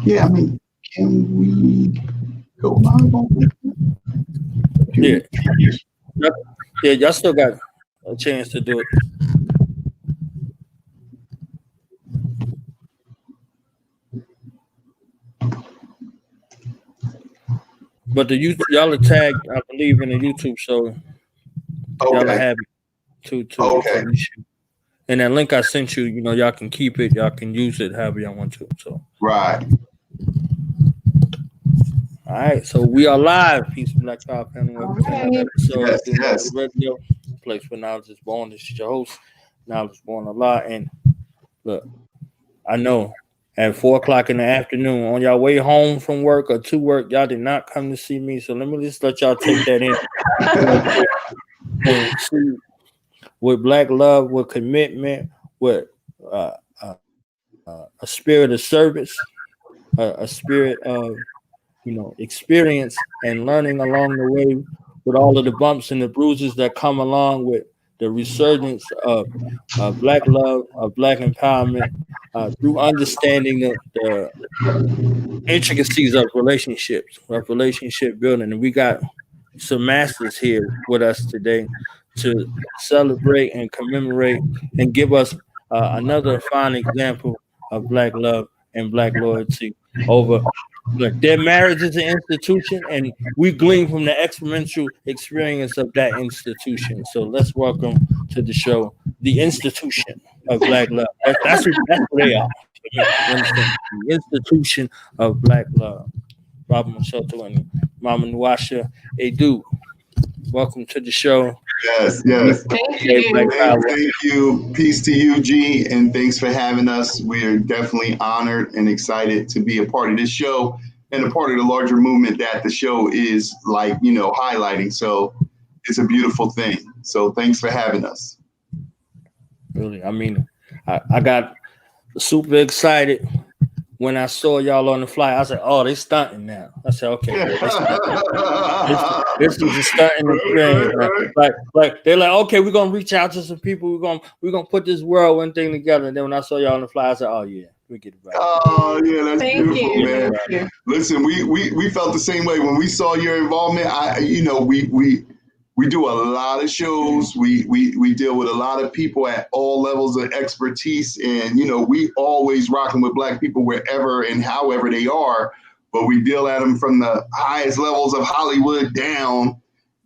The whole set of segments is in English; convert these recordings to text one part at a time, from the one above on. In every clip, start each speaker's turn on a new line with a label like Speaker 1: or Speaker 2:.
Speaker 1: Yeah, I mean, can we go live on
Speaker 2: Yeah. Yeah, y'all still got a chance to do it. But the youth, y'all are tagged, I believe, in the YouTube, so y'all
Speaker 1: Okay.
Speaker 2: have it to
Speaker 1: Okay.
Speaker 2: reshoot. And that link I sent you, y'all can keep it, y'all can use it however y'all want to. So
Speaker 1: Right.
Speaker 2: all right, so we are live. Peace and Black Power family. Welcome to another episode
Speaker 1: Yes,
Speaker 2: of Doom
Speaker 1: yes.
Speaker 2: Radio, place where knowledge is born. This is your host, Knowledge is Born a Lot. And look, I know at 4:00 in the afternoon on y'all way home from work or to work, y'all did not come to see me. So let me just let y'all take that in real quick and see with black love, with commitment, with a spirit of service, a spirit of experience and learning along the way, with all of the bumps and the bruises that come along with the resurgence of black love, of black empowerment, through understanding the intricacies of relationships, of relationship building. And we got some masters here with us today to celebrate and commemorate and give us another fine example of black love and black loyalty over. Look, their marriage is an institution, and we glean from the experiential experience of that institution. So let's welcome to the show the institution of black love. That's what they are. You understand? The institution of black love. Robert Moshoto and Mama Nwasha Edu. Welcome to the show.
Speaker 1: Yes, yes.
Speaker 3: Thank you.
Speaker 1: Thank you. Peace to you, G, and thanks for having us. We are definitely honored and excited to be a part of this show and a part of the larger movement that the show is highlighting. So it's a beautiful thing. So thanks for having us.
Speaker 2: Really, I mean, I got super excited when I saw y'all on the fly. I said, "Oh, they stunting now." I said, "Okay, this is a stunting experience." Man. Like they're like, "Okay, we're gonna reach out to some people. We're gonna put this Whirlwind thing together." And then when I saw y'all on the fly, I said, "Oh yeah, we get it right."
Speaker 1: Oh yeah, that's beautiful, man.
Speaker 3: Thank you.
Speaker 1: Listen, we felt the same way when we saw your involvement. We do a lot of shows. We deal with a lot of people at all levels of expertise, and we always rocking with black people wherever and however they are. But we deal at them from the highest levels of Hollywood down,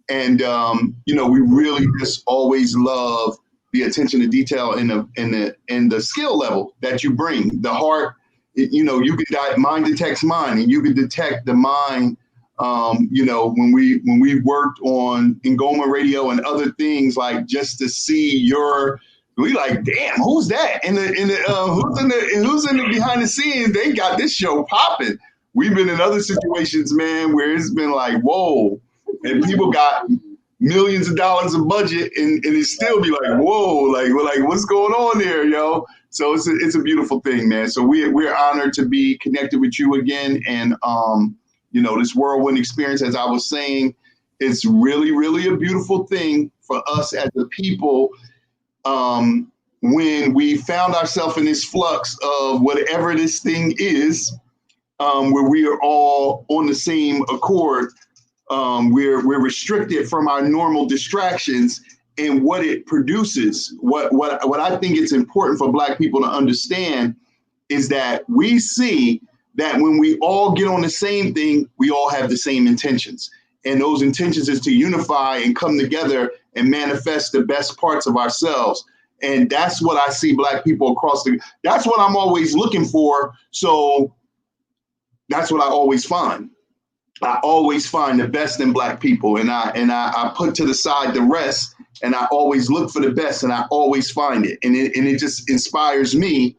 Speaker 1: and we really just always love the attention to detail and the skill level that you bring. The heart, you can mind detects mind, and you can detect the mind. When we worked on AKOMA radio and other things, like just to see we like, damn, who's that? Who's in the behind the scenes? They got this show popping. We've been in other situations, man, where it's been like, whoa, and people got millions of dollars of budget, and it still be like, whoa, like what's going on there, yo? So it's a beautiful thing, man. So we're honored to be connected with you again, and this Whirlwind experience, as I was saying, it's really, really a beautiful thing for us as a people. When we found ourselves in this flux of whatever this thing is, where we are all on the same accord, we're restricted from our normal distractions and what it produces. What I think it's important for Black people to understand is that we see that when we all get on the same thing, we all have the same intentions. And those intentions is to unify and come together and manifest the best parts of ourselves. And that's what I see Black people that's what I'm always looking for. So that's what I always find. I always find the best in Black people, and I put to the side the rest, and I always look for the best, and I always find it. And it just inspires me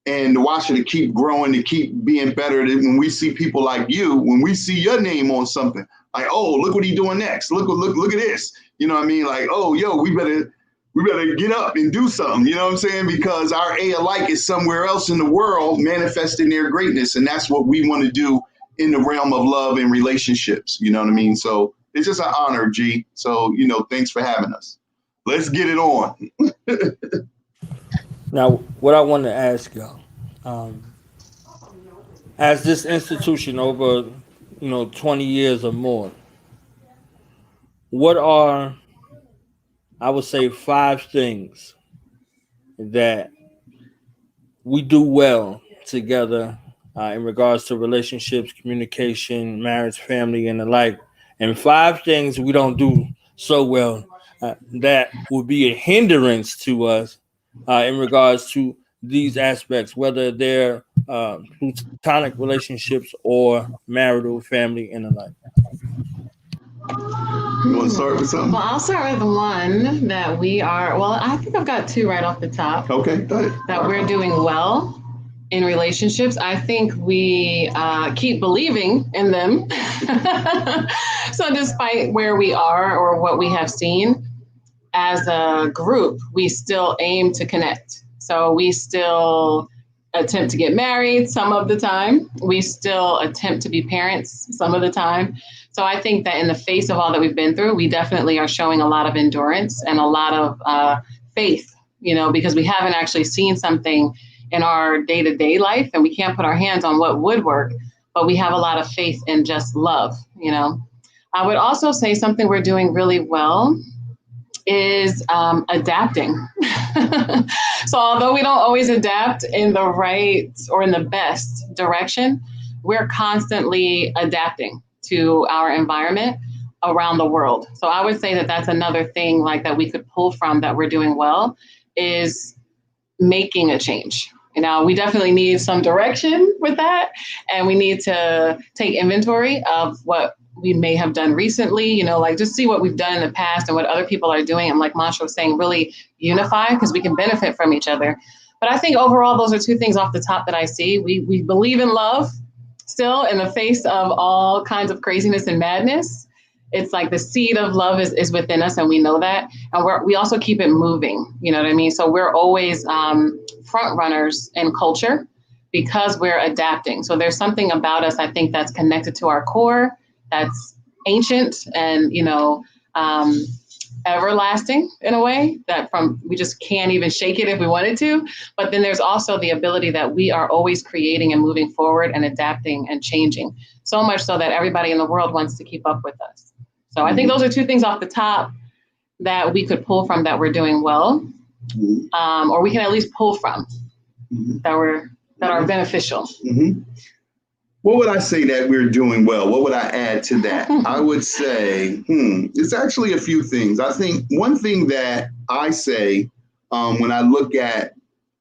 Speaker 1: and Nwasha to keep growing, to keep being better. When we see people like you, when we see your name on something, like, oh, look what he's doing next. Look at this. You know what I mean? Like, oh, yo, we better get up and do something. You know what I'm saying? Because our A alike is somewhere else in the world manifesting their greatness. And that's what we want to do in the realm of love and relationships. You know what I mean? So it's just an honor, G. So, thanks for having us. Let's get it on.
Speaker 2: Now, what I want to ask y'all, as this institution over 20 years or more, what are, I would say, 5 things that we do well together in regards to relationships, communication, marriage, family, and the like, and 5 things we don't do so well that would be a hindrance to us in regards to these aspects, whether they're platonic relationships or marital, family, and the like.
Speaker 1: You want to start with something?
Speaker 3: Well, I'll start with one that I think I've got 2 right off the top.
Speaker 1: Okay, go ahead.
Speaker 3: That we're doing well in relationships. I think we keep believing in them. So despite where we are or what we have seen, as a group, we still aim to connect. So we still attempt to get married some of the time. We still attempt to be parents some of the time. So I think that in the face of all that we've been through, we definitely are showing a lot of endurance and a lot of faith, because we haven't actually seen something in our day-to-day life and we can't put our hands on what would work, but we have a lot of faith in just love, I would also say something we're doing really well is adapting. So although we don't always adapt in the right or in the best direction, we're constantly adapting to our environment around the world. So I would say that that's another thing like that we could pull from that we're doing well is making a change. We definitely need some direction with that. And we need to take inventory of what we may have done recently, just see what we've done in the past and what other people are doing. And like Monsho was saying, really unify because we can benefit from each other. But I think overall, those are 2 things off the top that I see. We believe in love still in the face of all kinds of craziness and madness. It's like the seed of love is within us and we know that. And we also keep it moving, you know what I mean? So we're always front runners in culture because we're adapting. So there's something about us, I think, that's connected to our core, that's ancient and, everlasting in a way that we just can't even shake it if we wanted to. But then there's also the ability that we are always creating and moving forward and adapting and changing, so much so that everybody in the world wants to keep up with us. So I think those are 2 things off the top that we could pull from that we're doing well, or we can at least pull from that are beneficial.
Speaker 1: What would I say that we're doing well? What would I add to that? I would say, it's actually a few things. I think one thing that I say when I look at,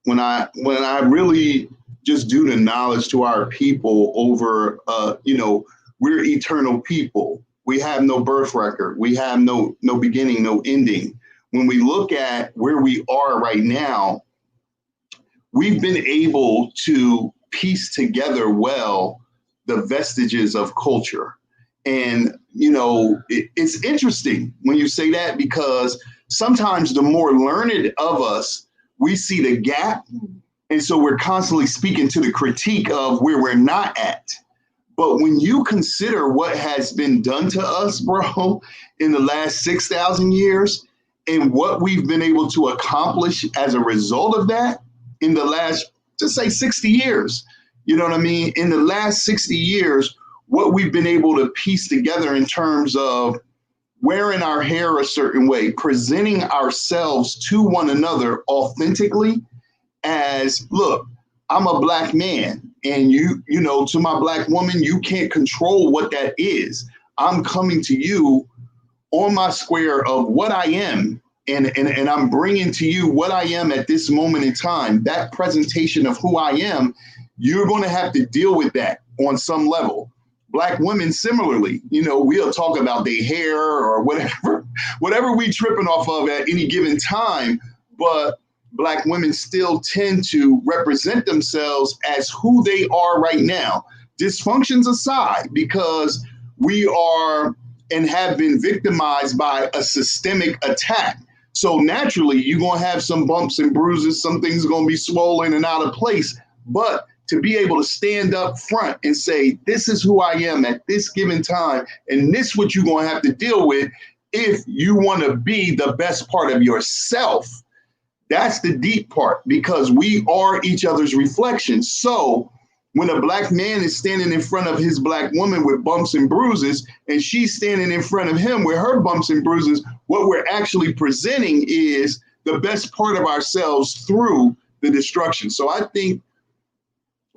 Speaker 1: when I really just do the knowledge to our people over, we're eternal people. We have no birth record. We have no beginning, no ending. When we look at where we are right now, we've been able to piece together well the vestiges of culture. And, it's interesting when you say that, because sometimes the more learned of us, we see the gap. And so we're constantly speaking to the critique of where we're not at. But when you consider what has been done to us, bro, in the last 6,000 years and what we've been able to accomplish as a result of that in the last, just say 60 years, you know what I mean? In the last 60 years, what we've been able to piece together in terms of wearing our hair a certain way, presenting ourselves to one another authentically as, look, I'm a Black man, and to my Black woman, you can't control what that is. I'm coming to you on my square of what I am, and I'm bringing to you what I am at this moment in time. That presentation of who I am, you're going to have to deal with that on some level. Black women, similarly, we'll talk about their hair or whatever we tripping off of at any given time, but Black women still tend to represent themselves as who they are right now. Dysfunctions aside, because we are and have been victimized by a systemic attack. So naturally, you're going to have some bumps and bruises, some things are going to be swollen and out of place, but to be able to stand up front and say, this is who I am at this given time, and this is what you're going to have to deal with if you want to be the best part of yourself. That's the deep part, because we are each other's reflections. So when a black man is standing in front of his black woman with bumps and bruises, and she's standing in front of him with her bumps and bruises, what we're actually presenting is the best part of ourselves through the destruction. So I think,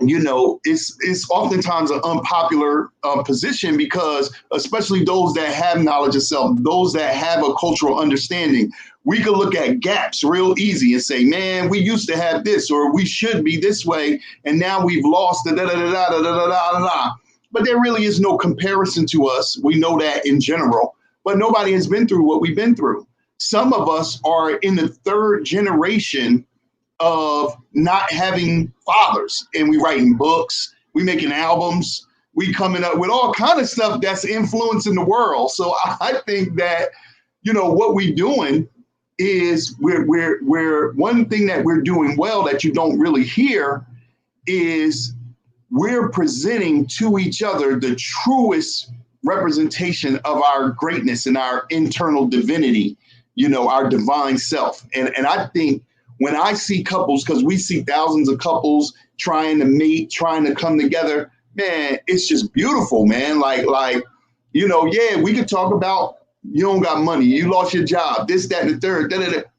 Speaker 1: you know, it's oftentimes an unpopular position, because especially those that have knowledge of self, those that have a cultural understanding, we could look at gaps real easy and say, man, we used to have this, or we should be this way, and now we've lost the da-da-da-da-da-da-da-da-da. But there really is no comparison to us. We know that in general, but nobody has been through what we've been through. Some of us are in the third generation of not having fathers, and we writing books, we making albums, we coming up with all kind of stuff that's influencing the world. So I think that, you know, what we're doing is we're one thing that we're doing well that you don't really hear is we're presenting to each other the truest representation of our greatness and our internal divinity, you know, our divine self. And I think when I see couples, because we see thousands of couples trying to mate, trying to come together, man, it's just beautiful, man. Like, you know, yeah, we could talk about you don't got money, you lost your job, this, that, and the third,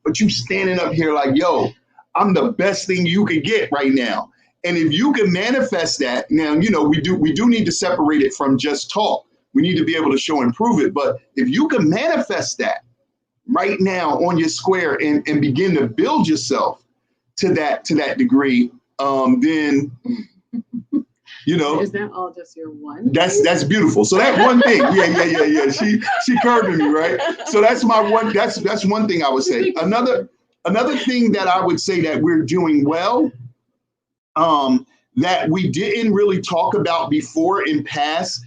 Speaker 1: but you standing up here like, yo, I'm the best thing you could get right now. And if you can manifest that, now, you know, we do need to separate it from just talk. We need to be able to show and prove it. But if you can manifest that right now on your square and begin to build yourself to that degree, then, you know,
Speaker 3: is that all just your one?
Speaker 1: That's beautiful. So that one thing, yeah. She curving me, right? So that's my one. That's one thing I would say. Another thing that I would say that we're doing well, that we didn't really talk about before in past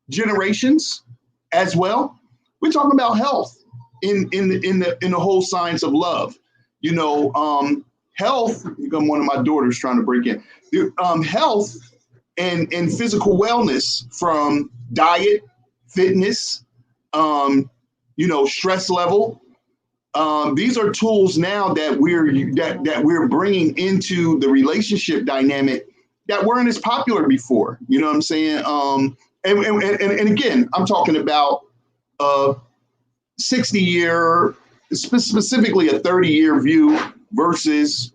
Speaker 1: generations as well. We're talking about health in the whole science of love. You know, health. One of my daughters trying to break in. Health and physical wellness, from diet, fitness, you know, stress level. These are tools now that we're bringing into the relationship dynamic that weren't as popular before. You know what I'm saying? And again, I'm talking about 60-year, specifically a 30-year view versus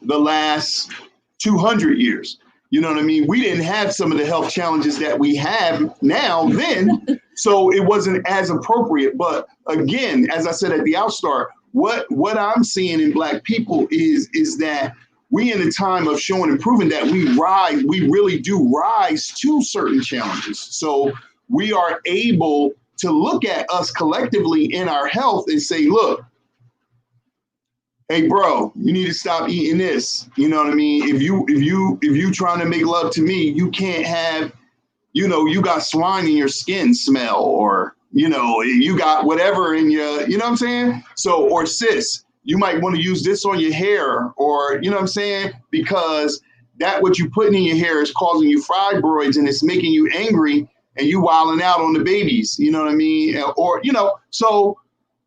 Speaker 1: the last 200 years. You know what I mean? We didn't have some of the health challenges that we have now then, so it wasn't as appropriate. But again, as I said at the outstart, what I'm seeing in Black people is that we in a time of showing and proving that we really do rise to certain challenges. So we are able to look at us collectively in our health and say, look, hey, bro, you need to stop eating this. You know what I mean? If you trying to make love to me, you can't have, you know, you got swine in your skin smell, or, you know, you got whatever in your, you know what I'm saying? So, or sis, you might want to use this on your hair, or, you know what I'm saying? Because that what you putting in your hair is causing you fibroids, and it's making you angry, and you wilding out on the babies. You know what I mean? Or, you know, so,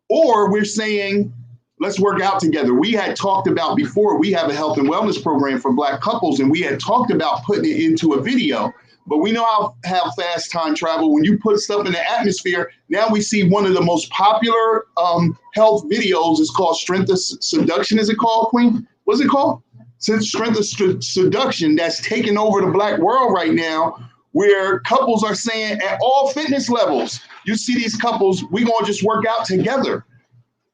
Speaker 1: or we're saying, let's work out together. We had talked about before, we have a health and wellness program for Black couples, and we had talked about putting it into a video. But we know how fast time travel, when you put stuff in the atmosphere, now we see one of the most popular health videos is called Strength of Seduction. Is it called, Queen? What's it called? Strength of Seduction, that's taking over the Black world right now, where couples are saying at all fitness levels, you see these couples, we gonna just work out together.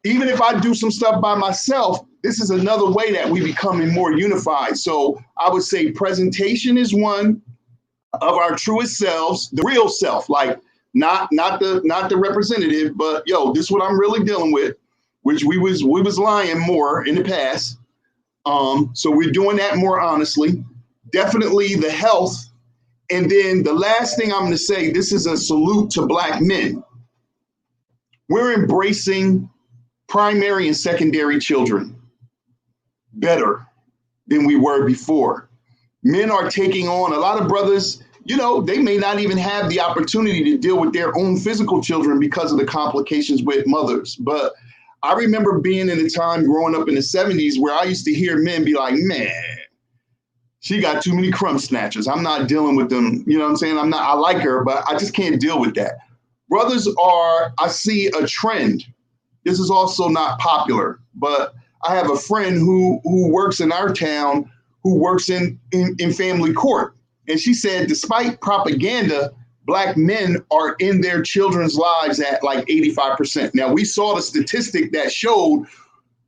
Speaker 1: Even if I do some stuff by myself, this is another way that we becoming more unified. So I would say presentation is one of our truest selves, the real self, like not the representative, but yo, this is what I'm really dealing with, which we was lying more in the past. So we're doing that more honestly. Definitely the health. And then the last thing I'm going to say, this is a salute to Black men. We're embracing primary and secondary children better than we were before. Men are taking on, a lot of brothers, you know, they may not even have the opportunity to deal with their own physical children because of the complications with mothers. But I remember being in a time growing up in the 70s where I used to hear men be like, man, She got too many crumb snatchers. I'm not dealing with them. You know what I'm saying? I like her, but I just can't deal with that. Brothers I see a trend. This is also not popular, but I have a friend who works in our town, who works in family court. And she said, despite propaganda, Black men are in their children's lives at like 85%. Now, we saw the statistic that showed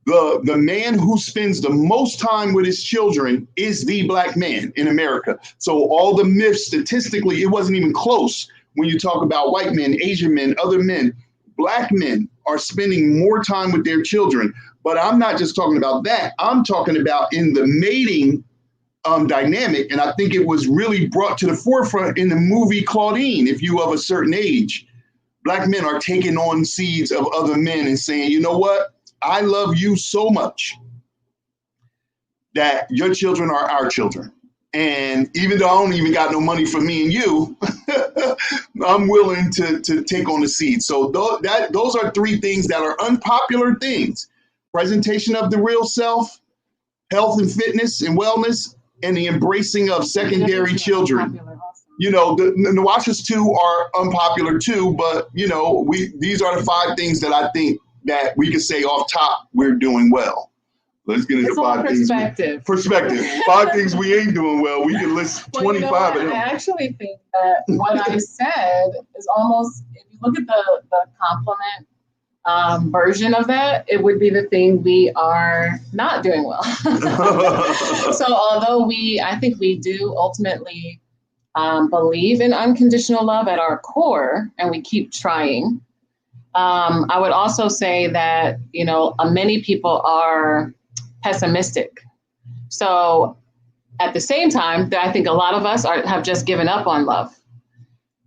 Speaker 1: the man who spends the most time with his children is the Black man in America. So all the myths, statistically, it wasn't even close. When you talk about white men, Asian men, other men, Black men are spending more time with their children. But I'm not just talking about that. I'm talking about in the mating dynamic. And I think it was really brought to the forefront in the movie Claudine, if you of a certain age. Black men are taking on seeds of other men and saying, you know what? I love you so much that your children are our children. And even though I don't even got no money for me and you, I'm willing to take on the seed. So those are three things that are unpopular things. Presentation of the real self, health and fitness and wellness, and the embracing of secondary children. You know, the Nwashas too are unpopular too, but you know, these are the 5 things that I think that we can say off top we're doing well. Let's get into 5 things. Perspective. 5 things we ain't doing well. We can list 25 of them.
Speaker 3: I actually think that what I said is almost, if you look at the compliment version of that, it would be the thing we are not doing well. So although I think we do ultimately believe in unconditional love at our core, and we keep trying, I would also say that, you know, many people are pessimistic. So at the same time, I think a lot of us have just given up on love.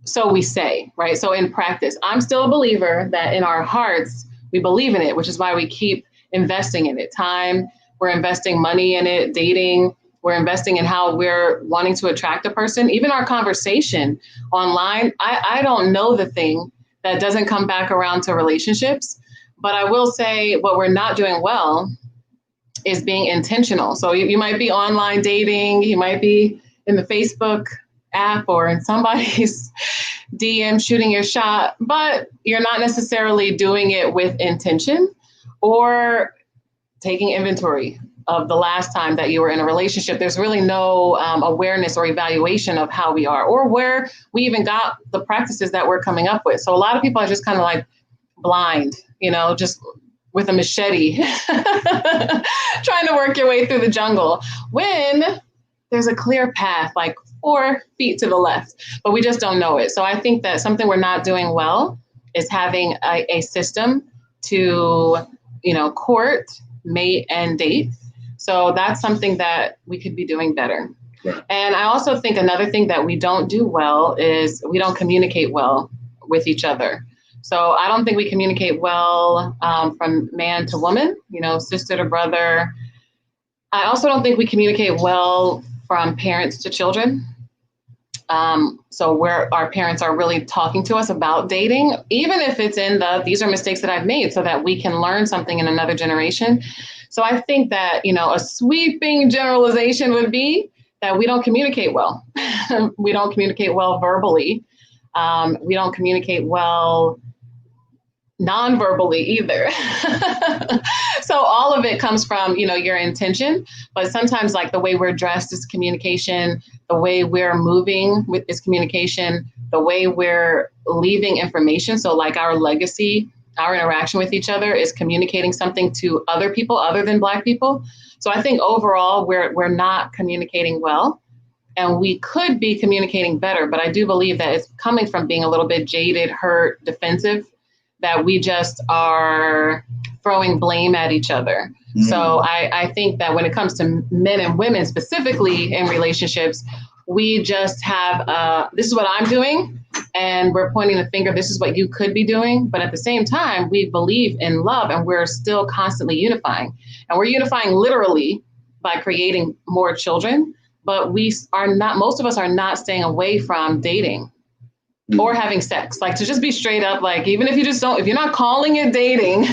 Speaker 3: So we say, right? So in practice, I'm still a believer that in our hearts, we believe in it, which is why we keep investing in it. Time, we're investing money in it, dating, we're investing in how we're wanting to attract a person. Even our conversation online, I don't know the thing that doesn't come back around to relationships. But I will say what we're not doing well is being intentional. So you might be online dating, you might be in the Facebook app or in somebody's DM shooting your shot, but you're not necessarily doing it with intention or taking inventory of the last time that you were in a relationship. There's really no awareness or evaluation of how we are or where we even got the practices that we're coming up with. So a lot of people are just kind of like blind, you know, just with a machete, trying to work your way through the jungle when there's a clear path, like 4 feet to the left, but we just don't know it. So I think that something we're not doing well is having a system to, you know, court, mate, and date. So that's something that we could be doing better. Right. And I also think another thing that we don't do well is we don't communicate well with each other. So I don't think we communicate well from man to woman, you know, sister to brother. I also don't think we communicate well from parents to children. So where our parents are really talking to us about dating, even if it's in these are mistakes that I've made so that we can learn something in another generation. So I think that, you know, a sweeping generalization would be that we don't communicate well. We don't communicate well verbally. We don't communicate well non-verbally either. So all of it comes from, you know, your intention, but sometimes like the way we're dressed is communication, the way we're moving is communication, the way we're leaving information. So like our legacy, our interaction with each other is communicating something to other people other than Black people. So I think overall we're not communicating well, and we could be communicating better, but I do believe that it's coming from being a little bit jaded, hurt, defensive, that we just are throwing blame at each other. Mm. So I think that when it comes to men and women specifically in relationships, we just have, this is what I'm doing, and we're pointing the finger, this is what you could be doing. But at the same time, we believe in love, and we're still constantly unifying. And we're unifying literally by creating more children, but we are not, most of us are not staying away from dating or having sex. Like, to just be straight up, like, even if you just don't, if you're not calling it dating,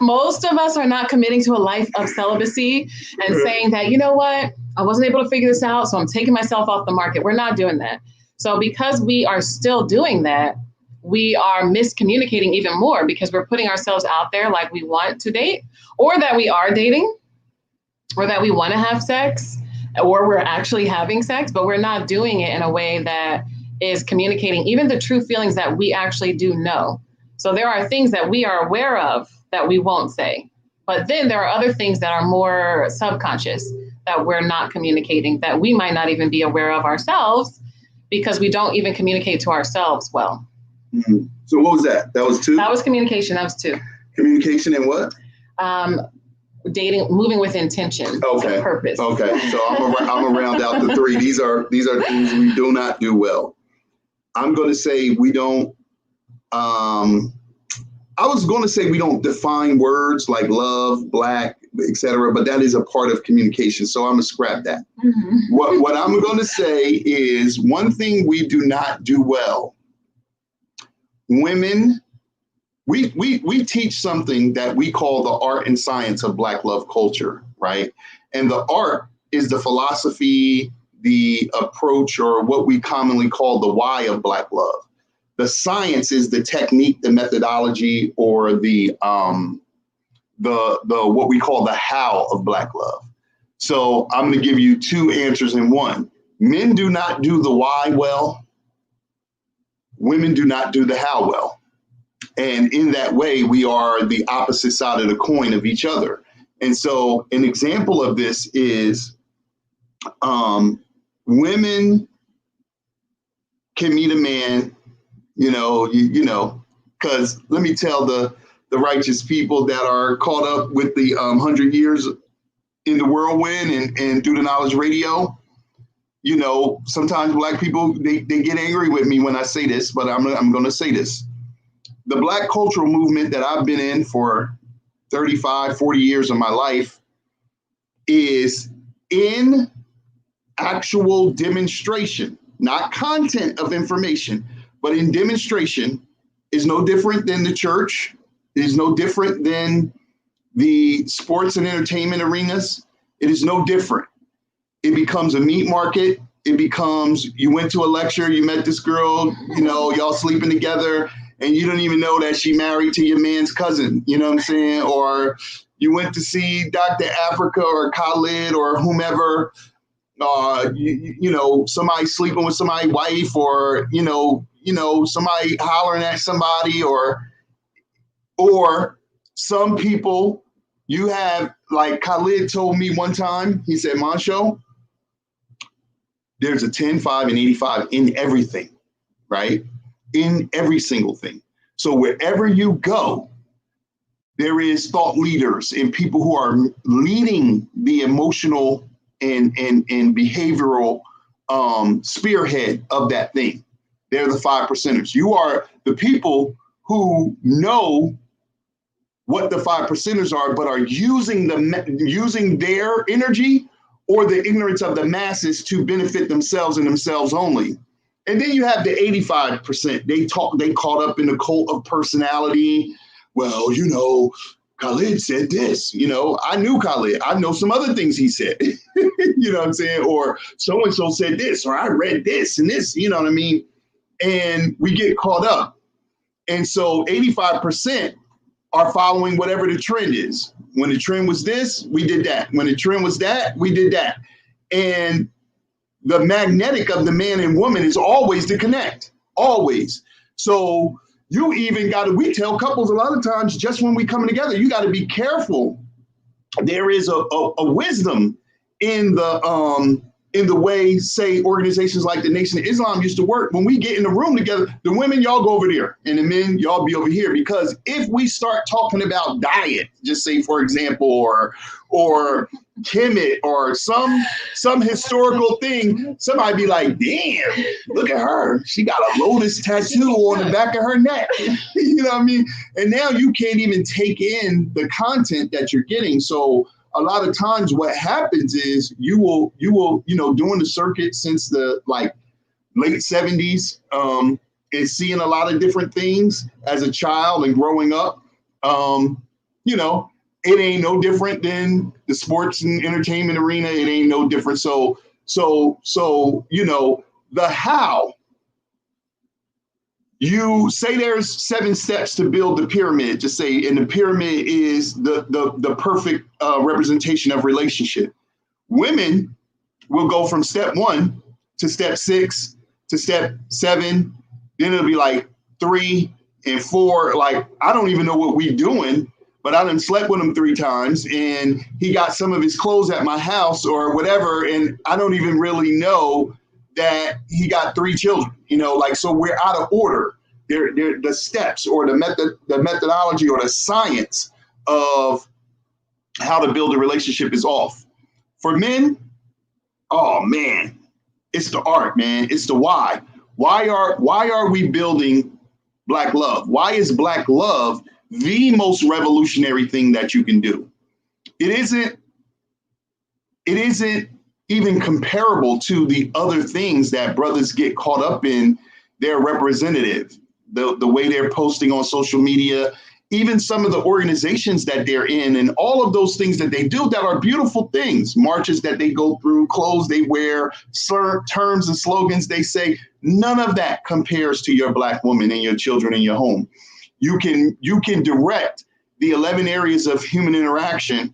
Speaker 3: most of us are not committing to a life of celibacy and saying that, you know what, I wasn't able to figure this out, so I'm taking myself off the market. We're not doing that. So because we are still doing that, we are miscommunicating even more because we're putting ourselves out there like we want to date, or that we are dating, or that we want to have sex, or we're actually having sex, but we're not doing it in a way that is communicating even the true feelings that we actually do know. So there are things that we are aware of that we won't say. But then there are other things that are more subconscious that we're not communicating, that we might not even be aware of ourselves because we don't even communicate to ourselves well.
Speaker 1: Mm-hmm. So what was that? That was 2?
Speaker 3: That was communication. That was 2.
Speaker 1: Communication and what?
Speaker 3: Dating, moving with intention.
Speaker 1: Okay.
Speaker 3: With purpose.
Speaker 1: Okay. So I'm gonna round out the 3. These are things we do not do well. I'm going to say we don't. I was going to say we don't define words like love, black, etc., but that is a part of communication. So I'm going to scrap that. Mm-hmm. What I'm going to say is one thing we do not do well. Women, we teach something that we call the art and science of Black love culture, right? And the art is the philosophy, the approach, or what we commonly call the why of Black love. The science is the technique, the methodology, or the what we call the how of Black love. So I'm going to give you 2 answers in one. Men do not do the why well. Women do not do the how well. And in that way, we are the opposite side of the coin of each other. And so an example of this is women can meet a man, because let me tell the righteous people that are caught up with the 100 years in the whirlwind and through the knowledge radio. Sometimes Black people, they get angry with me when I say this, but I'm going to say this. The Black cultural movement that I've been in for 35, 40 years of my life is in actual demonstration, not content of information, but in demonstration is no different than the church, is no different than the sports and entertainment arenas. It is no different. It becomes a meat market. It becomes, you went to a lecture, you met this girl, y'all sleeping together, and you don't even know that she married to your man's cousin, you know what I'm saying? Or you went to see Dr. Afrika or Khalid or whomever, somebody sleeping with somebody's wife, or, somebody hollering at somebody, or some people you have, like Khalid told me one time, he said, Montsho, there's a 10, 5, and 85 in everything, right? In every single thing. So wherever you go, there is thought leaders and people who are leading the emotional and behavioral spearhead of that thing. They're the 5%ers. You are the people who know what the 5%ers are, but are using their energy or the ignorance of the masses to benefit themselves and themselves only. And then you have the 85%. They caught up in the cult of personality. Well, Khalid said this, I knew Khalid. I know some other things he said, you know what I'm saying? Or so-and-so said this, or I read this and this, you know what I mean? And we get caught up. And so 85% are following whatever the trend is. When the trend was this, we did that. When the trend was that, we did that. And the magnetic of the man and woman is always to connect, always. So you even we tell couples a lot of times, just when we come together, you got to be careful. There is a wisdom in the way, say, organizations like the Nation of Islam used to work. When we get in the room together, the women, y'all go over there, and the men, y'all be over here. Because if we start talking about diet, just say, for example, or Kemet or some historical thing, somebody be like, damn, look at her. She got a lotus tattoo on the back of her neck. You know what I mean? And now you can't even take in the content that you're getting. So a lot of times what happens is you will, doing the circuit since the late 70s, and seeing a lot of different things as a child and growing up, it ain't no different than the sports and entertainment arena. It ain't no different. So, you know, the how. You say there's 7 steps to build the pyramid, just say, and the pyramid is the perfect representation of relationship. Women will go from step 1 to step 6 to step 7. Then it'll be like 3 and 4. Like, I don't even know what we doing, but I done slept with him 3 times and he got some of his clothes at my house or whatever. And I don't even really know that he got 3 children, you know, like, so we're out of order. The steps or the methodology or the science of how to build a relationship is off. For men, oh man, it's the art, man. It's the why. Why are we building Black love? Why is Black love the most revolutionary thing that you can do? It isn't even comparable to the other things that brothers get caught up in. Their representative, the way they're posting on social media, even some of the organizations that they're in, and all of those things that they do that are beautiful things, marches that they go through, clothes they wear, terms and slogans they say, none of that compares to your Black woman and your children in your home. You can direct the 11 areas of human interaction: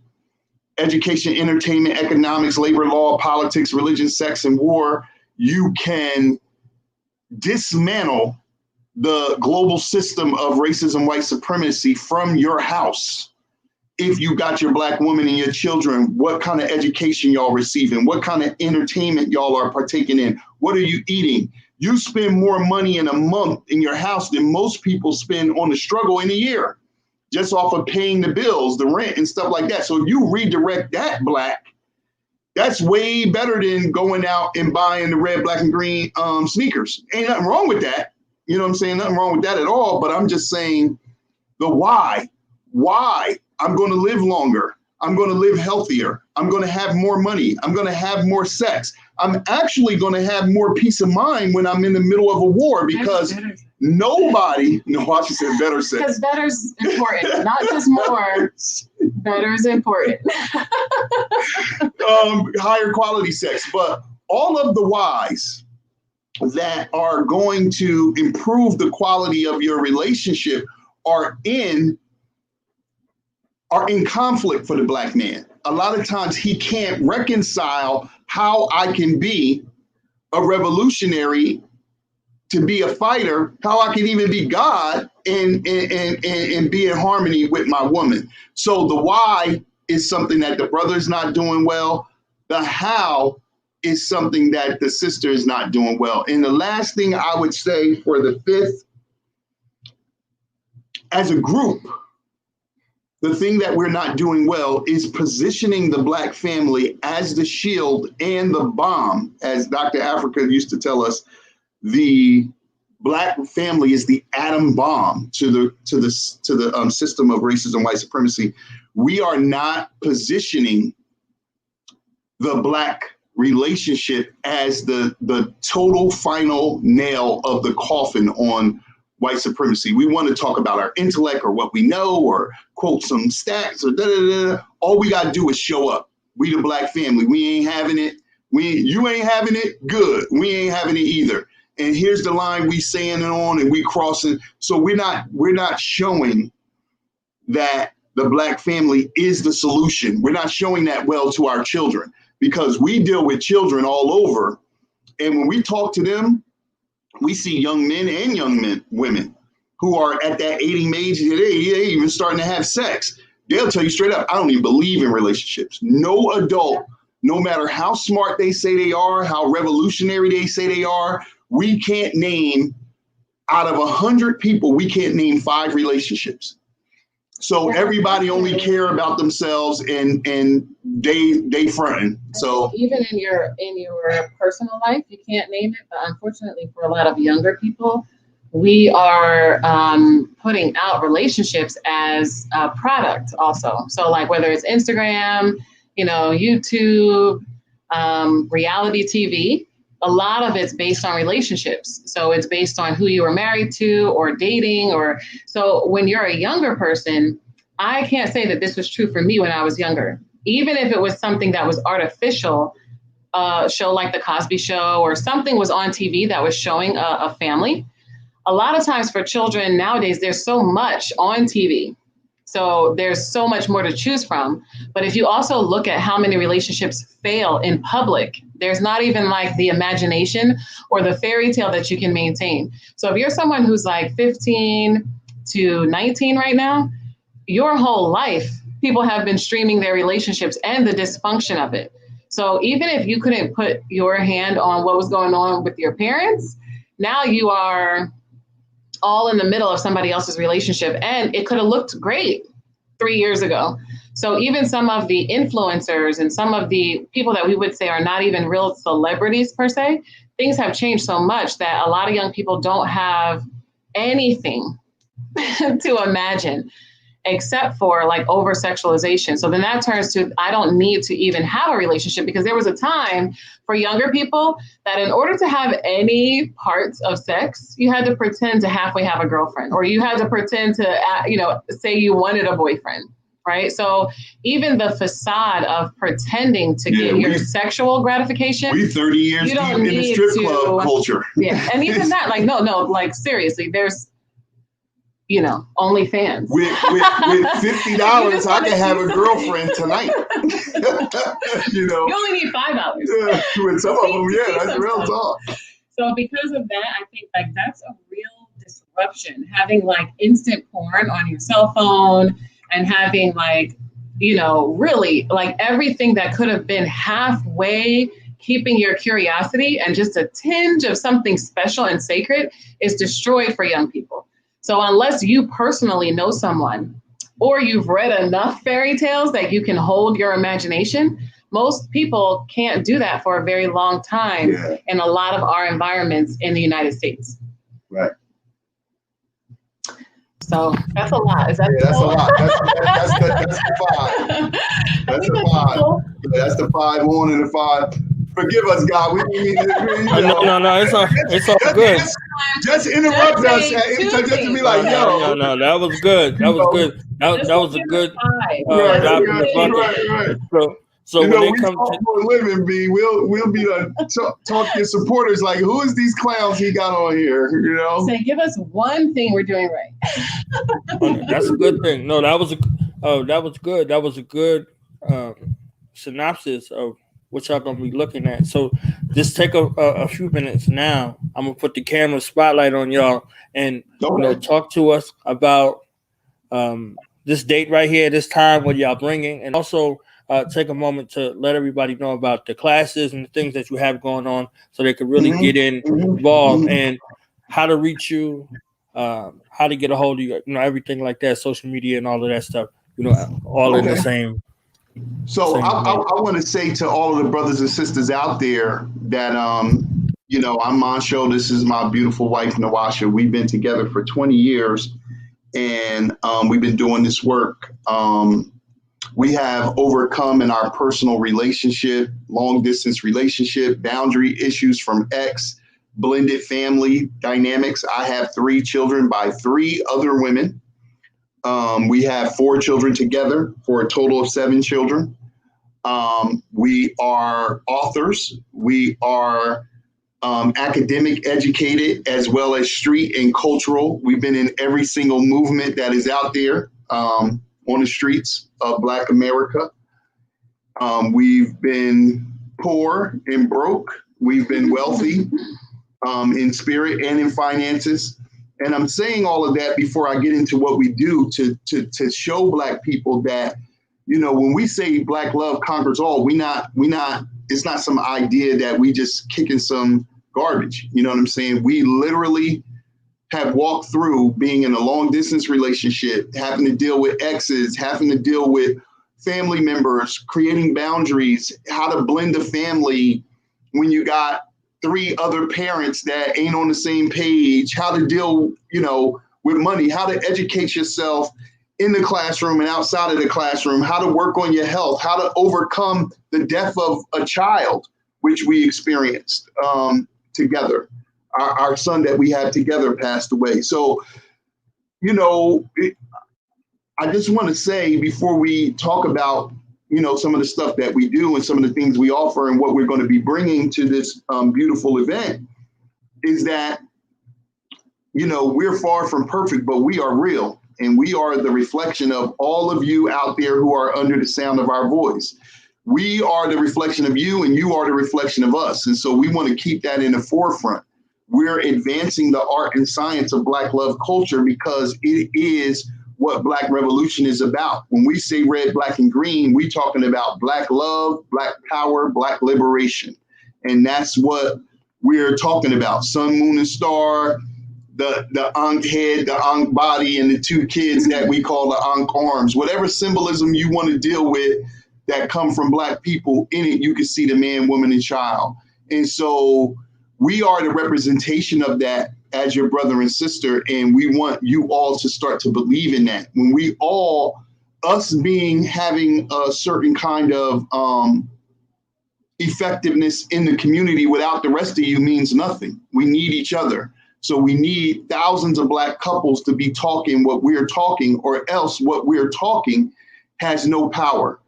Speaker 1: education, entertainment, economics, labor law, politics, religion, sex, and war. You can dismantle the global system of racism, white supremacy from your house. If you got your Black woman and your children, what kind of education y'all receiving? What kind of entertainment y'all are partaking in? What are you eating? You spend more money in a month in your house than most people spend on the struggle in a year, just off of paying the bills, the rent and stuff like that. So if you redirect that, Black, that's way better than going out and buying the red, black, and green sneakers. Ain't nothing wrong with that. You know what I'm saying? Nothing wrong with that at all. But I'm just saying the why. Why? I'm going to live longer. I'm going to live healthier. I'm going to have more money. I'm going to have more sex. I'm actually going to have more peace of mind when I'm in the middle of a war, because nobody, no, I should say better sex.
Speaker 3: Because better's important, not just more. Better's important.
Speaker 1: Higher quality sex. But all of the whys that are going to improve the quality of your relationship are in conflict for the Black man. A lot of times he can't reconcile how I can be a revolutionary, to be a fighter, how I can even be God and be in harmony with my woman. So the why is something that the brother is not doing well. The how is something that the sister is not doing well. And the last thing I would say for the 5th, as a group, the thing that we're not doing well is positioning the Black family as the shield and the bomb. As Dr. Afrika used to tell us, the Black family is the atom bomb to the system of racism, white supremacy. We are not positioning the Black relationship as the total final nail of the coffin on white supremacy. We want to talk about our intellect or what we know or quote some stats or da-da-da. All we got to do is show up. We the Black family. We ain't having it. You ain't having it. Good. We ain't having it either. And here's the line we saying it on and we crossing. So we're not showing that the Black family is the solution. We're not showing that well to our children, because we deal with children all over. And when we talk to them, we see young men and young women who are at that 80 age, they even starting to have sex. They'll tell you straight up, I don't even believe in relationships. No adult, no matter how smart they say they are, how revolutionary they say they are, we can't name, out of 100 people, we can't name 5 relationships. So everybody only care about themselves and they fronting. So
Speaker 3: even in your personal life, you can't name it. But unfortunately, for a lot of younger people, we are putting out relationships as a product also. So like whether it's Instagram, YouTube, reality TV, a lot of it's based on relationships. So it's based on who you were married to or dating, or so when you're a younger person, I can't say that this was true for me when I was younger. Even if it was something that was artificial, show like The Cosby Show or something was on TV that was showing a family. A lot of times for children nowadays, there's so much on TV. So there's so much more to choose from. But if you also look at how many relationships fail in public, there's not even like the imagination or the fairy tale that you can maintain. So if you're someone who's like 15 to 19 right now, your whole life, people have been streaming their relationships and the dysfunction of it. So even if you couldn't put your hand on what was going on with your parents, now you are all in the middle of somebody else's relationship, and it could have looked great 3 years ago. So even some of the influencers and some of the people that we would say are not even real celebrities per se, things have changed so much that a lot of young people don't have anything to imagine except for like over sexualization. So then that turns to, I don't need to even have a relationship, because there was a time for younger people that in order to have any parts of sex, you had to pretend to halfway have a girlfriend, or you had to pretend to, say you wanted a boyfriend, right? So even the facade of pretending to get your sexual gratification.
Speaker 1: We 30 years deep in the strip club culture.
Speaker 3: Yeah, and even that, like, no, like seriously, there's, OnlyFans.
Speaker 1: With $50, I can have a girlfriend tonight.
Speaker 3: You only need $5.
Speaker 1: With some of them, that's real talk.
Speaker 3: So because of that, I think like that's a real disruption. Having like instant porn on your cell phone and having like, really like everything that could have been halfway keeping your curiosity and just a tinge of something special and sacred is destroyed for young people. So unless you personally know someone or you've read enough fairy tales that you can hold your imagination, most people can't do that for a very long time in a lot of our environments in the United States.
Speaker 1: Right.
Speaker 3: So that's a lot. Is that
Speaker 1: that's a lot. That's the 5. That's the 5. That's the 5 on and the 5. Forgive us, God. We need to.
Speaker 2: No, it's all good.
Speaker 1: Just interrupt us just to be like, yo.
Speaker 2: No, that was good. That was good. That was a good drop in the bucket.
Speaker 1: Right.
Speaker 2: So when it comes
Speaker 1: to living, B, we'll be talk to supporters like, who is these clowns he got on here?
Speaker 3: Say, give us one thing we're doing right.
Speaker 2: That's a good thing. No, that was good. That was a good synopsis of what y'all gonna be looking at. So just take a few minutes now. I'm gonna put the camera spotlight on y'all and talk to us about this date right here, this time, what y'all bringing, and also take a moment to let everybody know about the classes and the things that you have going on, so they could really get involved and how to reach you, how to get a hold of you, everything like that, social media and all of that stuff. All in the same.
Speaker 1: So I want to say to all of the brothers and sisters out there that, I'm MONTSHO. This is my beautiful wife, Nwasha. We've been together for 20 years and we've been doing this work. We have overcome in our personal relationship, long distance relationship, boundary issues from ex, blended family dynamics. I have 3 children by 3 other women. We have 4 children together for a total of 7 children. We are authors. We are academic educated, as well as street and cultural. We've been in every single movement that is out there on the streets of Black America. We've been poor and broke. We've been wealthy in spirit and in finances. And I'm saying all of that before I get into what we do to show Black people that, when we say Black love conquers all, it's not some idea that we just kicking some garbage. You know what I'm saying? We literally have walked through being in a long distance relationship, having to deal with exes, having to deal with family members, creating boundaries, how to blend a family when you got 3 other parents that ain't on the same page, how to deal, with money, how to educate yourself in the classroom and outside of the classroom, how to work on your health, how to overcome the death of a child, which we experienced together. Our son that we had together passed away. So, I just want to say before we talk about, some of the stuff that we do and some of the things we offer and what we're going to be bringing to this beautiful event is that, we're far from perfect, but we are real. And we are the reflection of all of you out there who are under the sound of our voice. We are the reflection of you and you are the reflection of us. And so we want to keep that in the forefront. We're advancing the art and science of Black love culture because it is what Black revolution is about. When we say red, black, and green, we're talking about Black love, Black power, Black liberation. And that's what we're talking about. Sun, moon, and star, the Ankh head, the Ankh body, and the two kids that we call the Ankh arms. Whatever symbolism you want to deal with that come from Black people, in it you can see the man, woman, and child. And so we are the representation of that as your brother and sister, and we want you all to start to believe in that. When we all, us having a certain kind of effectiveness in the community without the rest of you means nothing. We need each other. So we need thousands of Black couples to be talking what we're talking, or else what we're talking has no power.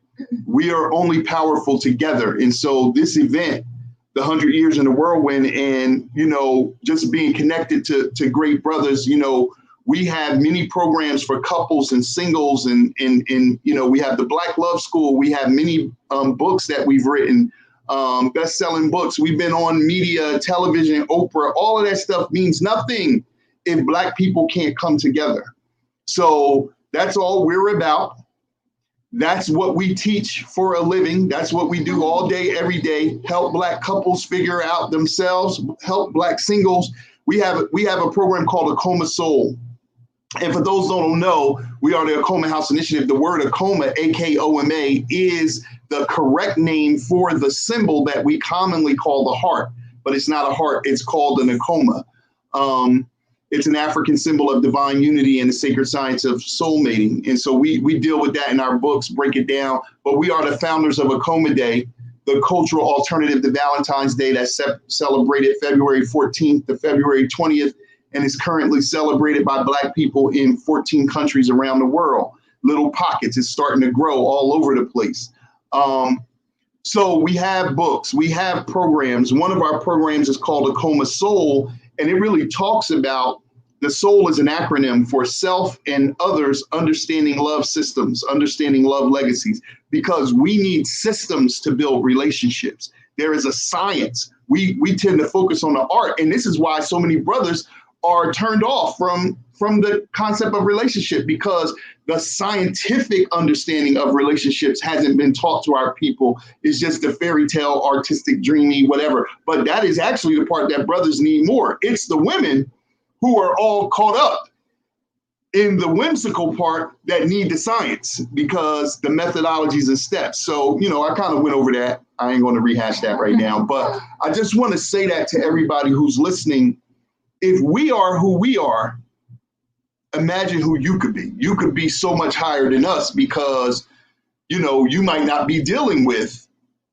Speaker 1: We are only powerful together. And so this event, the 100 years in the Whirlwind, and, just being connected to great brothers, we have many programs for couples and singles, and we have the Black Love School. We have many books that we've written, best-selling books. We've been on media, television, Oprah. All of that stuff means nothing if Black people can't come together. So that's all we're about. That's what we teach for a living. That's what we do all day, every day. Help Black couples figure out themselves, help Black singles. We have a program called AKOMA Soul. And for those who don't know, we are the AKOMA House Initiative. The word AKOMA, AKOMA, is the correct name for the symbol that we commonly call the heart, but it's not a heart. It's called an AKOMA. It's an African symbol of divine unity and the sacred science of soulmating. And so we deal with that in our books, break it down. But we are the founders of AKOMA Day, the cultural alternative to Valentine's Day that's celebrated February 14th to February 20th, and is currently celebrated by Black people in 14 countries around the world. Little pockets, it's starting to grow all over the place. So we have books, we have programs. One of our programs is called AKOMA Soul, and it really talks about the soul is an acronym for self and others understanding love systems, understanding love legacies, because we need systems to build relationships. There is a science. We tend to focus on the art, and this is why so many brothers are turned off from the concept of relationship, because the scientific understanding of relationships hasn't been taught to our people. It's just the fairy tale, artistic, dreamy, whatever. But that is actually the part that brothers need more. It's the women who are all caught up in the whimsical part that need the science, because the methodologies and steps. So, I kind of went over that. I ain't going to rehash that right now, but I just want to say that to everybody who's listening. If we are who we are, imagine who you could be. You could be so much higher than us, because, you might not be dealing with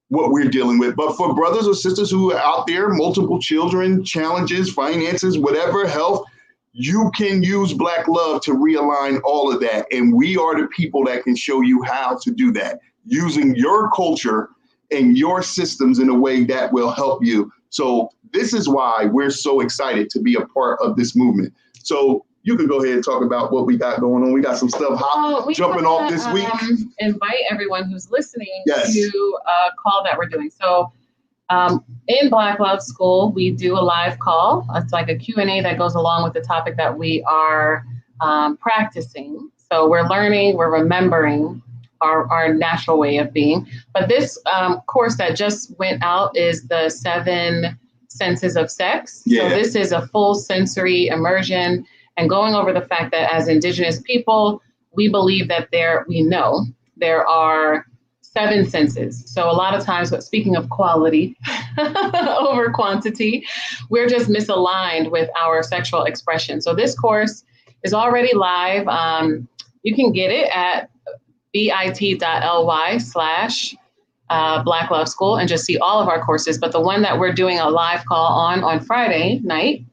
Speaker 1: what we're dealing with. But for brothers or sisters who are out there, multiple children, challenges, finances, whatever, health, you can use Black love to realign all of that. And we are the people that can show you how to do that, using your culture and your systems in a way that will help you. So this is why we're so excited to be a part of this movement. So you can go ahead and talk about what we got going on. We got some stuff jumping off this week.
Speaker 3: Invite everyone who's listening to a call that we're doing. So in Black Love School, we do a live call. It's like a Q&A that goes along with the topic that we are practicing. So we're learning, we're remembering our natural way of being. But this course that just went out is the 7 senses of sex. Yeah. So this is a full sensory immersion, and going over the fact that as Indigenous people, we believe that we know there are 7 senses. So a lot of times, but speaking of quality over quantity, we're just misaligned with our sexual expression. So this course is already live. You can get it at bit.ly/Black Love School and just see all of our courses. But the one that we're doing a live call on Friday night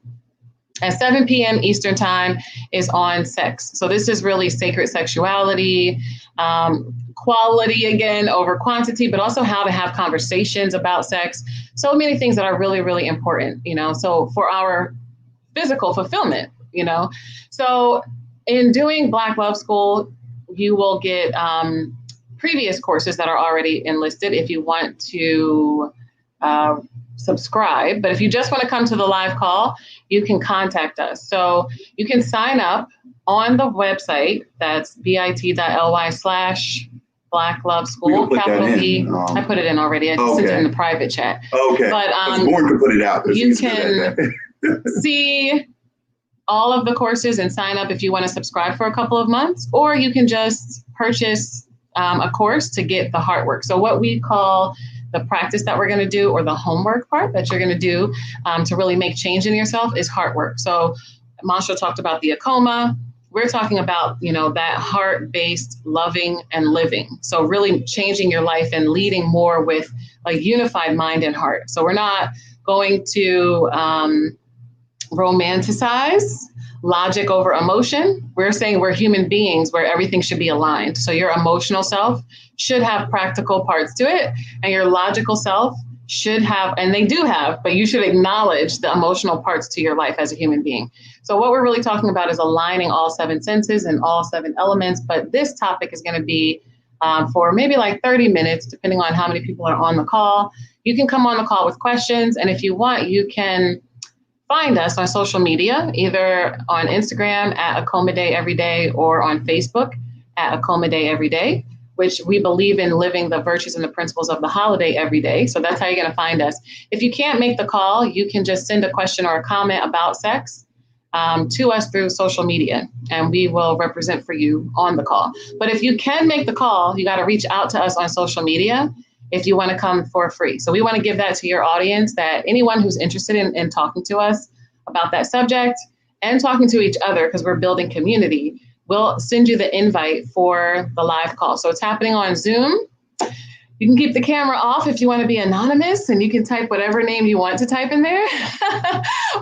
Speaker 3: at 7 p.m. Eastern time is on sex. So this is really sacred sexuality, quality again over quantity, but also how to have conversations about sex. So many things that are really, really important, so for our physical fulfillment, So in doing Black Love School, you will get previous courses that are already enlisted if you want to subscribe. But if you just want to come to the live call, you can contact us. So you can sign up on the website. That's bit.ly/Black Love School, capital B. I put it in already. I just sent it in the private chat.
Speaker 1: Okay.
Speaker 3: But
Speaker 1: Born could put it out.
Speaker 3: You can see all of the courses and sign up if you want to subscribe for a couple of months, or you can just purchase a course to get the hard work. So what we call the practice that we're going to do, or the homework part that you're going to do to really make change in yourself, is heart work. So MONTSHO talked about the AKOMA. We're talking about, that heart-based loving and living. So really changing your life and leading more with a unified mind and heart. So we're not going to romanticize logic over emotion. We're saying we're human beings where everything should be aligned. So your emotional self should have practical parts to it, and your logical self should have, and they do have, but you should acknowledge the emotional parts to your life as a human being. So what we're really talking about is aligning all 7 senses and all 7 elements. But this topic is going to be for maybe like 30 minutes, depending on how many people are on the call. You can come on the call with questions. And if you want, you can find us on social media, either on Instagram at AKOMA Day Every Day, or on Facebook at AKOMA Day Every Day, which we believe in living the virtues and the principles of the holiday every day. So that's how you're going to find us. If you can't make the call, you can just send a question or a comment about sex to us through social media, and we will represent for you on the call. But if you can make the call, you got to reach out to us on social media if you want to come for free. So we want to give that to your audience, that anyone who's interested in talking to us about that subject and talking to each other, because we're building community, we'll send you the invite for the live call. So it's happening on Zoom. You can keep the camera off if you want to be anonymous, and you can type whatever name you want to type in there.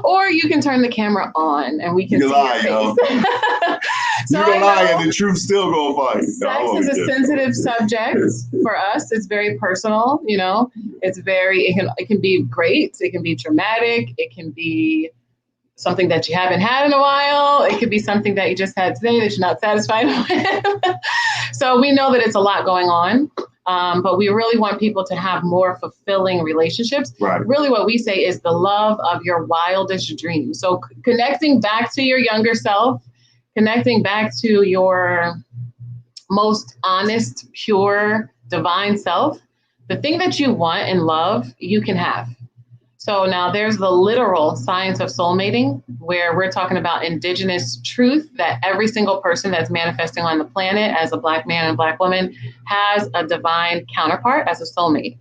Speaker 3: Or you can turn the camera on and we can see your face.
Speaker 1: So you can lie and the truth still gonna fight.
Speaker 3: Sex is a sensitive subject for us. It's very personal, It's it can be great, it can be traumatic, it can be something that you haven't had in a while. It could be something that you just had today that you're not satisfied with. So we know that it's a lot going on, but we really want people to have more fulfilling relationships.
Speaker 1: Right.
Speaker 3: Really what we say is the love of your wildest dreams. So connecting back to your younger self, connecting back to your most honest, pure, divine self, the thing that you want and love, you can have. So now there's the literal science of soulmating, where we're talking about indigenous truth that every single person that's manifesting on the planet as a Black man and Black woman has a divine counterpart as a soulmate.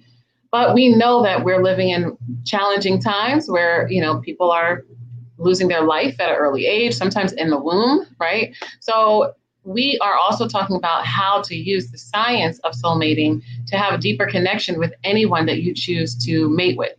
Speaker 3: But we know that we're living in challenging times where, people are losing their life at an early age, sometimes in the womb, right? So we are also talking about how to use the science of soulmating to have a deeper connection with anyone that you choose to mate with.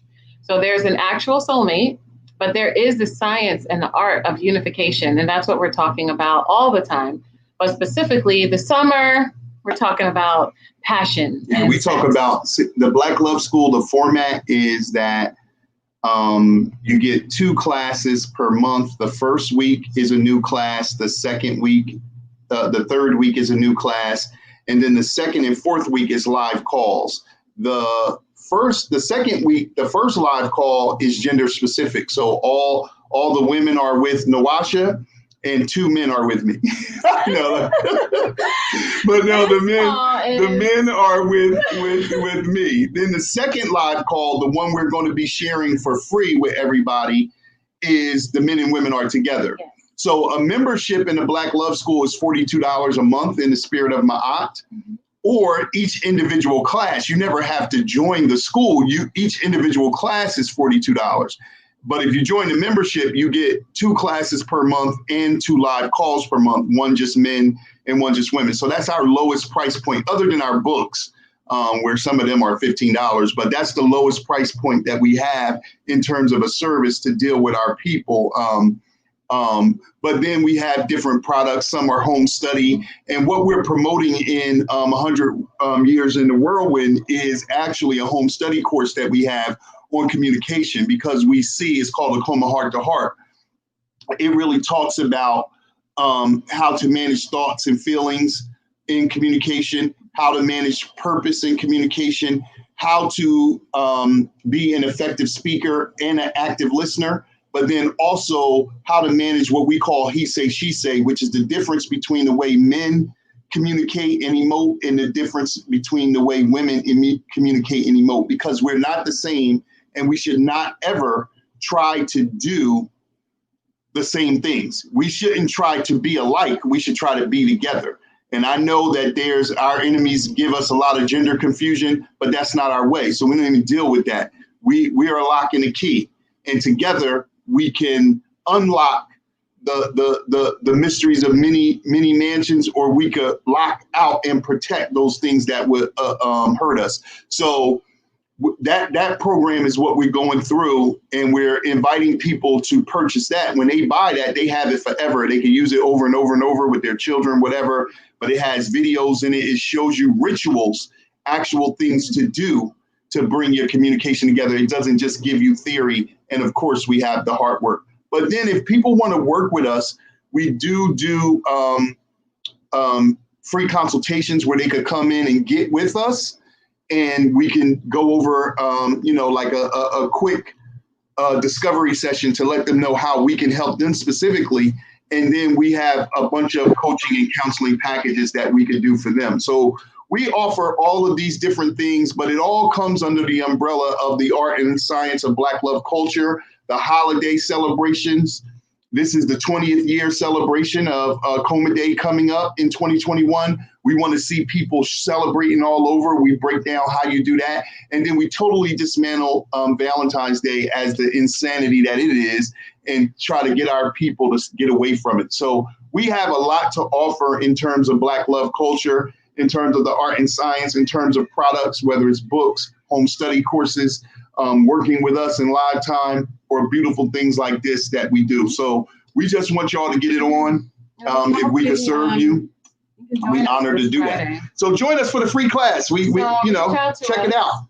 Speaker 3: So there's an actual soulmate, but there is the science and the art of unification. And that's what we're talking about all the time. But specifically the summer, we're talking about passion.
Speaker 1: And we talk about the Black Love School. The format is that you get 2 classes per month. The first week is a new class. The second week, the third week is a new class. And then the second and fourth week is live calls. The second week, the first live call is gender specific. So all the women are with Nwasha and 2 men are with me. But no, the men are with me. Then the second live call, the one we're going to be sharing for free with everybody, is the men and women are together. Yeah. So a membership in the Black Love School is $42 a month in the spirit of Ma'at. Mm-hmm. Or each individual class. You never have to join the school. Each individual class is $42. But if you join the membership, you get 2 classes per month and 2 live calls per month, one just men and one just women. So that's our lowest price point, other than our books, where some of them are $15. But that's the lowest price point that we have in terms of a service to deal with our people. But then we have different products. Some are home study. And what we're promoting in 100 Years in the Whirlwind is actually a home study course that we have on communication, because we see it's called AKOMA Heart to Heart. It really talks about how to manage thoughts and feelings in communication, how to manage purpose in communication, how to be an effective speaker and an active listener, but then also how to manage what we call he say, she say, which is the difference between the way men communicate and emote and the difference between the way women communicate and emote, because we're not the same and we should not ever try to do the same things. We shouldn't try to be alike. We should try to be together. And I know that our enemies give us a lot of gender confusion, but that's not our way. So we don't even deal with that. We are locking the key, and together we can unlock the mysteries of many mansions, or we could lock out and protect those things that would hurt us. So that program is what we're going through, and we're inviting people to purchase that. When they buy that, they have it forever. They can use it over and over and over with their children, whatever, but it has videos in it. It shows you rituals, actual things to do to bring your communication together. It doesn't just give you theory. And of course, we have the hard work. But then if people want to work with us, we do free consultations where they could come in and get with us. And we can go over, like a quick discovery session to let them know how we can help them specifically. And then we have a bunch of coaching and counseling packages that we can do for them. So we offer all of these different things, but it all comes under the umbrella of the art and science of Black love culture, the holiday celebrations. This is the 20th year celebration of AKOMA Day coming up in 2021. We want to see people celebrating all over. We break down how you do that. And then we totally dismantle Valentine's Day as the insanity that it is and try to get our people to get away from it. So we have a lot to offer in terms of Black love culture, in terms of the art and science, in terms of products, whether it's books, home study courses, working with us in live time, or beautiful things like this that we do. So we just want y'all to get it on. If we can serve you, we honor to do that. So join us for the free class. We check it out.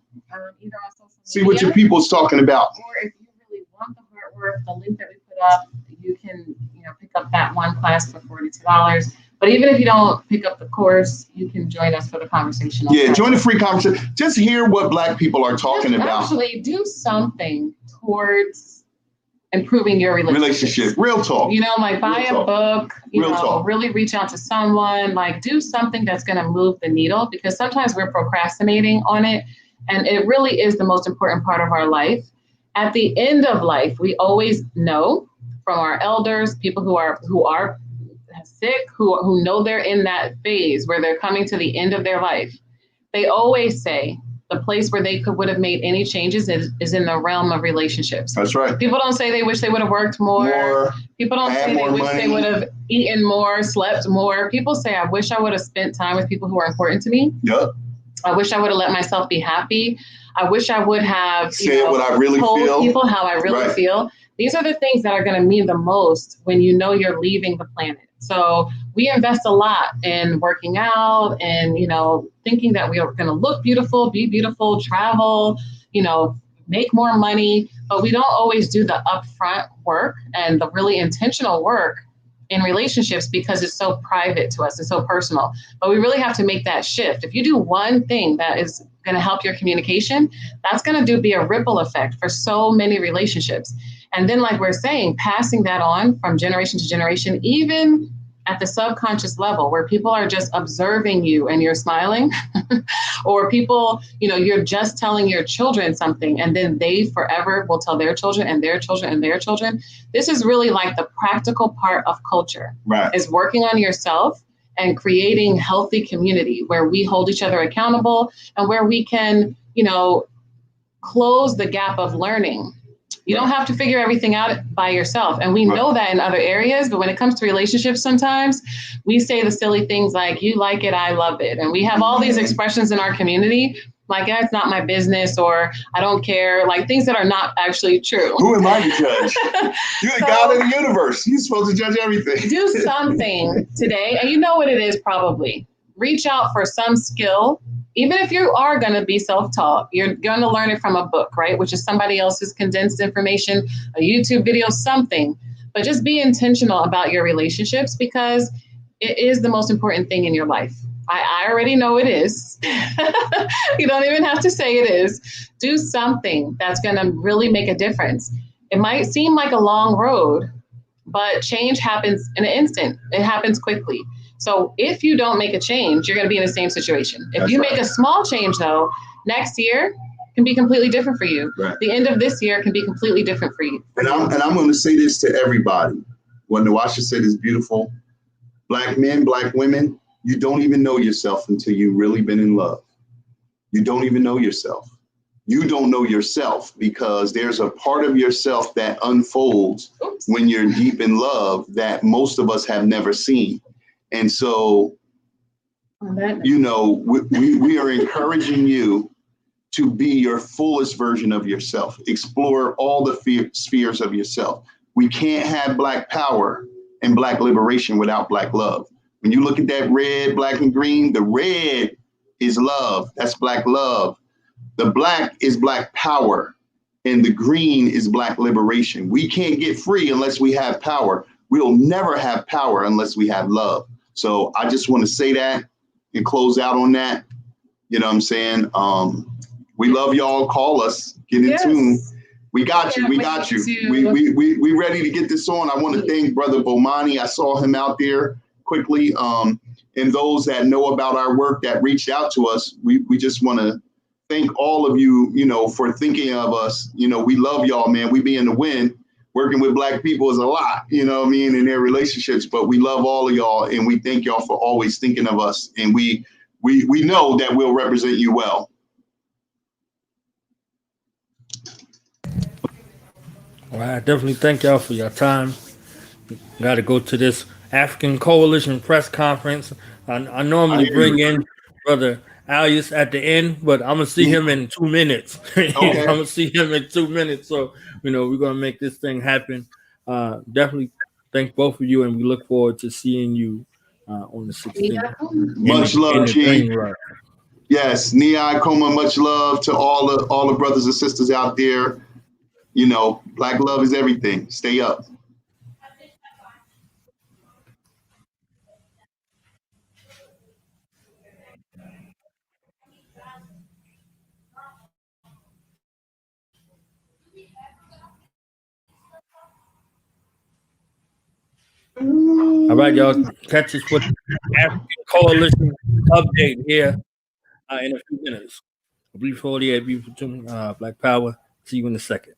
Speaker 1: See what your people's talking about.
Speaker 3: Or if you really want the artwork, the link that we put up, you can pick up that one class for $42. But even if you don't pick up the course, you can join us for the conversation.
Speaker 1: Yeah, join the free conversation. Just hear what Black people are talking about.
Speaker 3: Actually, do something towards improving your relationship.
Speaker 1: Real talk.
Speaker 3: Like buy a book, really reach out to someone, like do something that's going to move the needle, because sometimes we're procrastinating on it. And it really is the most important part of our life. At the end of life, we always know from our elders, people who are sick, who know they're in that phase where they're coming to the end of their life. They always say the place where they would have made any changes is in the realm of relationships.
Speaker 1: That's right.
Speaker 3: People don't say they wish they would have worked more. People don't say they wish they would have eaten more, slept more. People say, I wish I would have spent time with people who are important to me.
Speaker 1: Yep.
Speaker 3: I wish I would have let myself be happy. I wish I would have
Speaker 1: what I really
Speaker 3: told
Speaker 1: feel.
Speaker 3: People how I really feel. These are the things that are going to mean the most when you know you're leaving the planet. So we invest a lot in working out and, thinking that we are going to look beautiful, be beautiful, travel, make more money. But we don't always do the upfront work and the really intentional work in relationships because it's so private to us. It's so personal. But we really have to make that shift. If you do one thing that is going to help your communication, that's going to be a ripple effect for so many relationships. And then, like we're saying, passing that on from generation to generation, even at the subconscious level where people are just observing you and you're smiling, or people, you're just telling your children something and then they forever will tell their children and their children and their children. This is really like the practical part of culture, right? Is working on yourself and creating healthy community where we hold each other accountable and where we can, close the gap of learning You don't have to figure everything out by yourself. And we know that in other areas, but when it comes to relationships, sometimes we say the silly things like, you like it, I love it. And we have all these expressions in our community, like, yeah, it's not my business, or I don't care, like things that are not actually true.
Speaker 1: Who am I to judge? You're the God of the universe. You're supposed to judge everything.
Speaker 3: Do something today, and you know what it is probably. Reach out for some skill. Even if you are going to be self-taught, you're going to learn it from a book, right? Which is somebody else's condensed information, a YouTube video, something. But just be intentional about your relationships, because it is the most important thing in your life. I already know it is. You don't even have to say it is. Do something that's going to really make a difference. It might seem like a long road, but change happens in an instant. It happens quickly. So if you don't make a change, you're going to be in the same situation. If you make a small change, though, next year can be completely different for you. Right. The end of this year can be completely different for you.
Speaker 1: And I'm going to say this to everybody. What Nwasha said is beautiful. Black men, Black women, you don't even know yourself until you've really been in love. You don't even know yourself. You don't know yourself because there's a part of yourself that unfolds when you're deep in love that most of us have never seen. And so, you know, we are encouraging you to be your fullest version of yourself. Explore all the spheres of yourself. We can't have Black power and Black liberation without Black love. When you look at that red, black, and green, the red is love. That's Black love. The black is Black power, and the green is Black liberation. We can't get free unless we have power. We'll never have power unless we have love. So I just want to say that and close out on that. You know what I'm saying? We love y'all. Call us. Get in tune. We got you. We got you. We ready to get this on. I want to thank Brother Bomani. I saw him out there quickly. And those that know about our work that reached out to us, we just want to thank all of you, you know, for thinking of us. You know, we love y'all, man. We be in the wind. Working with Black people is a lot, you know what I mean, in their relationships, but we love all of y'all and we thank y'all for always thinking of us. And we know that we'll represent you well.
Speaker 2: All right, definitely thank y'all for your time. Got to go to this African Coalition press conference. I normally bring in Brother Alias at the end, but I'm gonna see him in 2 minutes. Okay. I'm gonna see him in 2 minutes. So, you know, we're gonna make this thing happen. Definitely thank both of you, and we look forward to seeing you on the 16th.
Speaker 1: Much love, G. Yes, AKOMA, much love to all the brothers and sisters out there. You know, Black love is everything. Stay up.
Speaker 2: All right, y'all. Catch us with African Coalition update here in a few minutes. Brief 48, Black Power. See you in a second.